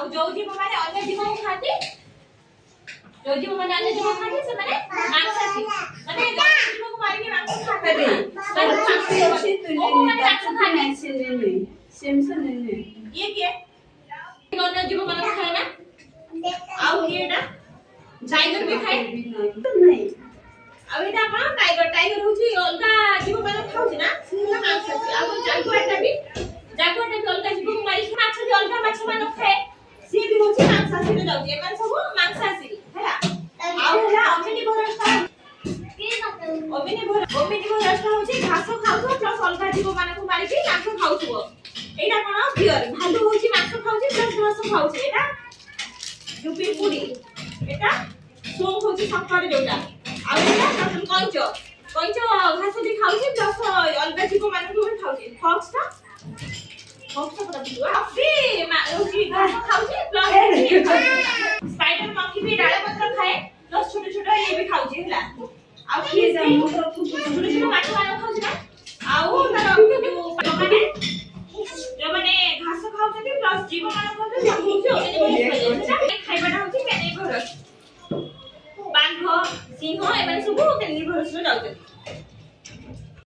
ଆଉ ଯୋଉ ଜୀବ ମାନେ ଅନ୍ୟ ଜୀବକୁ ଖାଆନ୍ତି ଯୋଉ ଜୀବ ମାନେ ଅନ୍ୟ ଜୀବ ଖାଆନ୍ତି ସେମାନେ ମାଂସାଶୀ ମାନେ ଜୀବକୁ ମାରିକି ମାଂସ ଖାଆନ୍ତି ମାନେ ମାଂସ ଖାଆନ୍ତି ये क्या अन्य जीव मान खाए ना आउ एटा टाइगर भी खाए नहीं आ एटा आपण टाइगर होची अलगा जीव मान खाउची ना सेला मांस अछि आ जागुआटा भी अलगा जीव को मारी माछ भी अलगा माछ मान खाए सी भी होची मांसासी रे जाउची एमान सब मांसासी हैला आ हैला ओमिनिभोर होची घास खाउतो प्लस अलगा जीव मान को मारी के मांस खाउतो एटा कोन पियर भालू होची मांस खाउची प्लस घास खाउची एटा जुपी पुडी एटा सोम होची सकारे जोटा आ एटा कंचो घास भी खाउची प्लस अलगा जीव मान को भी खाउची फॉक्स पता बिलुआ अबे होची घास खाउची प्लस स्पाइडर मंकी भी डाले पत्र खाए प्लस छोटे छोटे ये भी खाउची हैला आ छोटे छोटे माछ मान